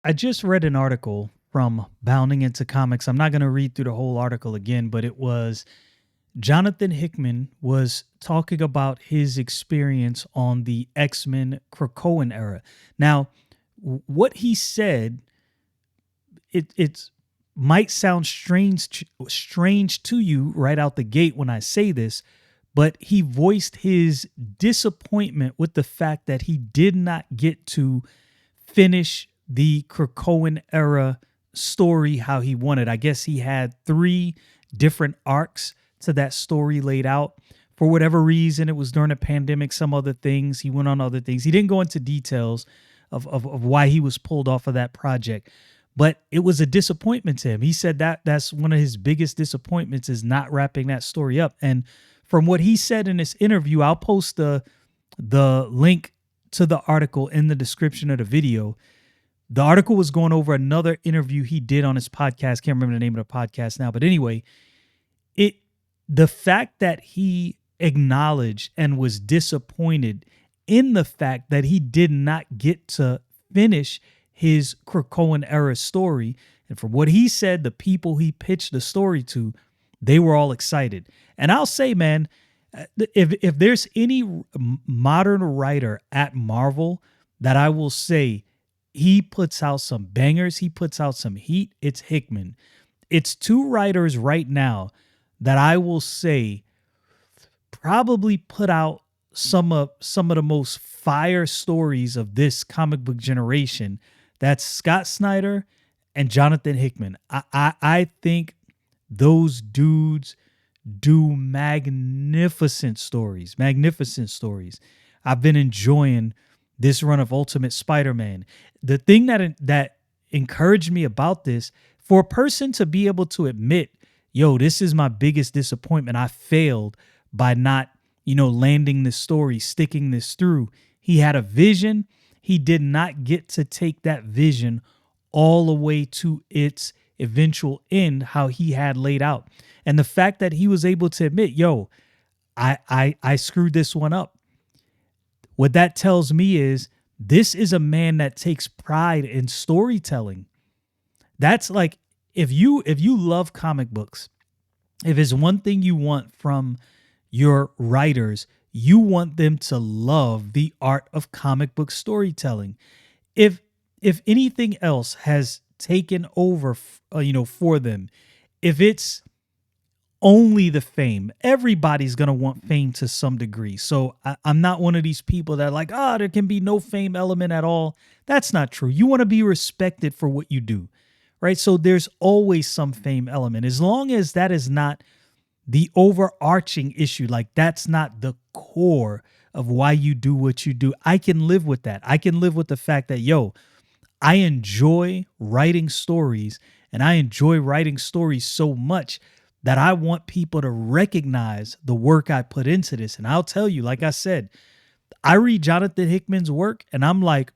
I just read an article from Bounding into Comics. I'm not going to read through the whole article again, but it was Jonathan Hickman was talking about his experience on the X-Men Krakoan era. Now, what he said, it might sound strange to you right out the gate when I say this, but he voiced his disappointment with the fact that he did not get to finish the Krakoan era story how he wanted. I guess he had three different arcs to that story laid out. For whatever reason, it was during a pandemic, some other things. He went on other things. He didn't go into details of why he was pulled off of that project. But it was a disappointment to him. He said that that's one of his biggest disappointments is not wrapping that story up. And from what he said in this interview, I'll post the link to the article in the description of the video. The article was going over another interview he did on his podcast. Can't remember the name of the podcast now, but anyway, it the fact that he acknowledged and was disappointed in the fact that he did not get to finish his Krakoan era story, and from what he said, the people he pitched the story to, they were all excited. And I'll say, man, if there's any modern writer at Marvel that I will say he puts out some bangers, he puts out some heat, it's Hickman. It's two writers right now that I will say probably put out some of the most fire stories of this comic book generation. That's Scott Snyder and Jonathan Hickman. I think those dudes do magnificent stories, magnificent stories. I've been enjoying this run of Ultimate Spider-Man. The thing that encouraged me about this, for a person to be able to admit, yo, this is my biggest disappointment. I failed by not, landing this story, sticking this through. He had a vision. He did not get to take that vision all the way to its eventual end, how he had laid out. And the fact that he was able to admit, yo, I screwed this one up. What that tells me is this is a man that takes pride in storytelling. That's like, if you love comic books, if it's one thing you want from your writers, you want them to love the art of comic book storytelling. If anything else has taken over, for them, if it's only the fame, everybody's gonna want fame to some degree. So I'm not one of these people that are like, there can be no fame element at all. That's not true. You want to be respected for what you do, right? So there's always some fame element, as long as that is not the overarching issue. Like, that's not the core of why you do what you do. I can live with that. I can live with the fact that, yo, I enjoy writing stories, and I enjoy writing stories so much that I want people to recognize the work I put into this. And I'll tell you, like I said, I read Jonathan Hickman's work and I'm like,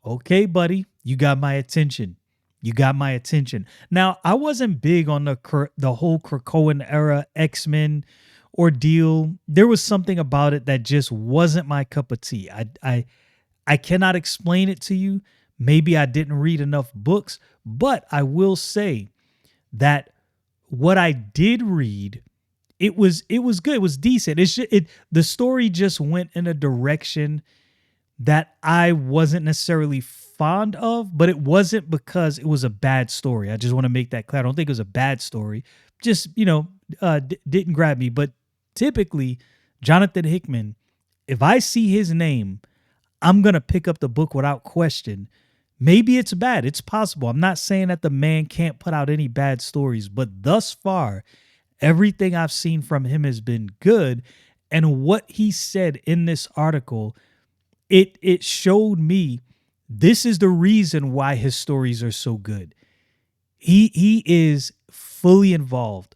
okay, buddy, you got my attention. You got my attention. Now, I wasn't big on the whole Krakoan era X-Men ordeal. There was something about it that just wasn't my cup of tea. I cannot explain it to you. Maybe I didn't read enough books, but I will say that what I did read, it was good. It was decent. The story just went in a direction that I wasn't necessarily fond of, but it wasn't because it was a bad story. I just want to make that clear. I don't think it was a bad story. Just, didn't grab me. But typically, Jonathan Hickman, if I see his name, I'm going to pick up the book without question. Maybe it's bad. It's possible. I'm not saying that the man can't put out any bad stories, but thus far, everything I've seen from him has been good. And what he said in this article, it showed me this is the reason why his stories are so good. He is fully involved,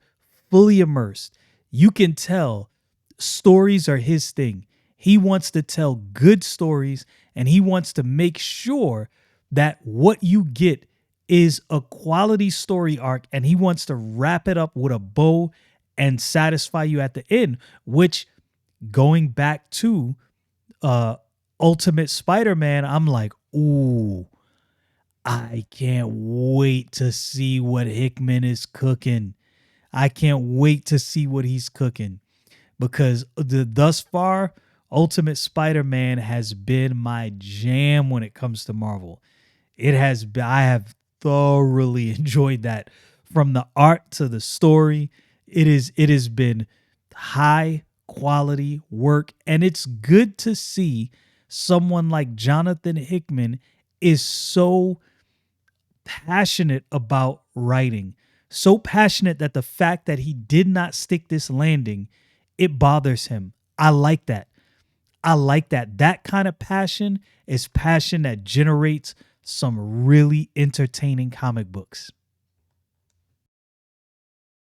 fully immersed. You can tell stories are his thing. He wants to tell good stories, and he wants to make sure that what you get is a quality story arc, and he wants to wrap it up with a bow and satisfy you at the end, which, going back to Ultimate Spider-Man, I'm like, ooh, I can't wait to see what Hickman is cooking. I can't wait to see what he's cooking because thus far, Ultimate Spider-Man has been my jam when it comes to Marvel. It has been, I have thoroughly enjoyed that from the art to the story. It has been high quality work, and it's good to see someone like Jonathan Hickman is so passionate about writing. So passionate that the fact that he did not stick this landing, it bothers him. I like that. I like that. That kind of passion is passion that generates some really entertaining comic books.